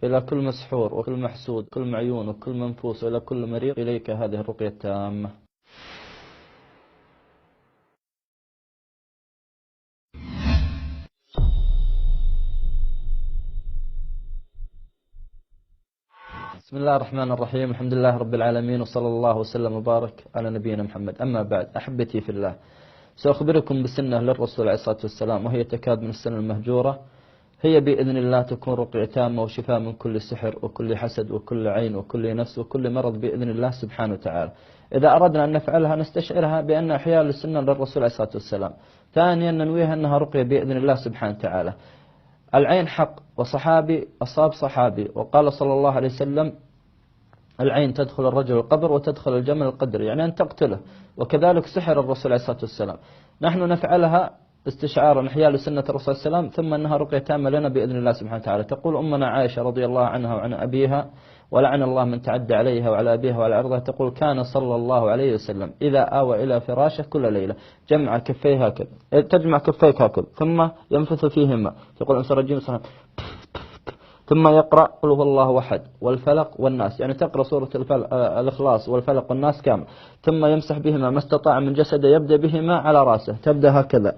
إلى كل مسحور وكل محسود كل معيون وكل منفوس وإلى كل مريض إليك هذه الرقية التامة. بسم الله الرحمن الرحيم. الحمد لله رب العالمين، وصلى الله وسلم وبارك على نبينا محمد. أما بعد، أحبتي في الله، سأخبركم بسنة للرسول عليه الصلاة والسلام، وهي تكاد من السنة المهجورة. هي بإذن الله تكون رقية تامة وشفاء من كل سحر وكل حسد وكل عين وكل نفس وكل مرض بإذن الله سبحانه وتعالى. إذا أردنا أن نفعلها نستشعرها بأن إحياء للسنة للرسول عليه الصلاة والسلام. ثانيا، ننويها أنها رقية بإذن الله سبحانه وتعالى. العين حق، وصحابي أصاب صحابي، وقال صلى الله عليه وسلم: العين تدخل الرجل القبر وتدخل الجمل القدر، يعني أن تقتله. وكذلك سحر الرسول عليه الصلاة والسلام. نحن نفعلها استشعارا إحياء لسنة الرسول صلى الله عليه وسلم، ثم أنها رقية تامة لنا بإذن الله سبحانه وتعالى. تقول أمنا عائشة رضي الله عنها وعن أبيها، ولعن الله من تعدى عليها وعلى أبيها وعلى عرضها، تقول: كان صلى الله عليه وسلم إذا آوى إلى فراشه كل ليلة جمع كفيه هكذا، تجمع كفيك هكذا ثم ينفث فيهما. تقول أنس الرجيم صلى الله عليه وسلم، ثم يقرأ قل هو الله أحد والفلق والناس، يعني تقرأ سورة الإخلاص والفلق والناس كامل، ثم يمسح بهما ما استطاع من جسده، يبدأ بهما على رأسه، تبدأ هكذا،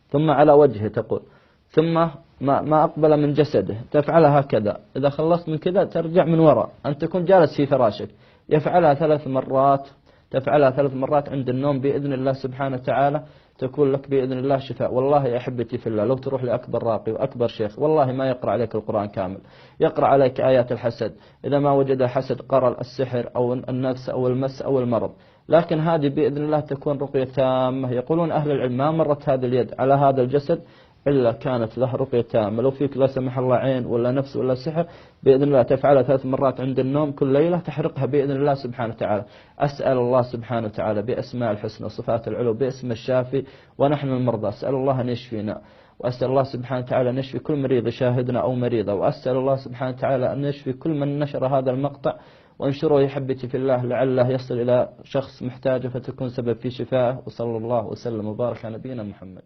ثم على وجهه تقول، ثم ما أقبل من جسده تفعلها هكذا. إذا خلصت من كذا ترجع من وراء، أن تكون جالس في فراشك. يفعلها 3 مرات، تفعلها 3 مرات عند النوم بإذن الله سبحانه وتعالى، تكون لك بإذن الله شفاء. والله يا أحبتي في الله، لو تروح لأكبر راقي وأكبر شيخ، والله ما يقرأ عليك القرآن كامل، يقرأ عليك آيات الحسد. إذا ما وجد حسد قرأ السحر أو النفس أو المس أو المرض. لكن هذه بإذن الله تكون رقية تامة. يقولون أهل العلم: ما مرت هذه اليد على هذا الجسد إلا كانت له رقية تامة. لو فيك لا سمح الله عين ولا نفس ولا سحر، بإذن الله تفعلها 3 مرات عند النوم كل ليلة، تحرقها بإذن الله سبحانه وتعالى. أسأل الله سبحانه وتعالى بأسماء الحسنى وصفات العلو باسم الشافي، ونحن المرضى، أسأل الله أن يشفينا، وأسأل الله سبحانه وتعالى أن يشفي كل مريض يشاهدنا أو مريضة، وأسأل الله سبحانه وتعالى أن يشفي كل من نشر هذا المقطع، وانشره يا حبتي في الله لعله يصل إلى شخص محتاج فتكون سبب في شفائه. وصلى الله وسلم وبارك على نبينا محمد.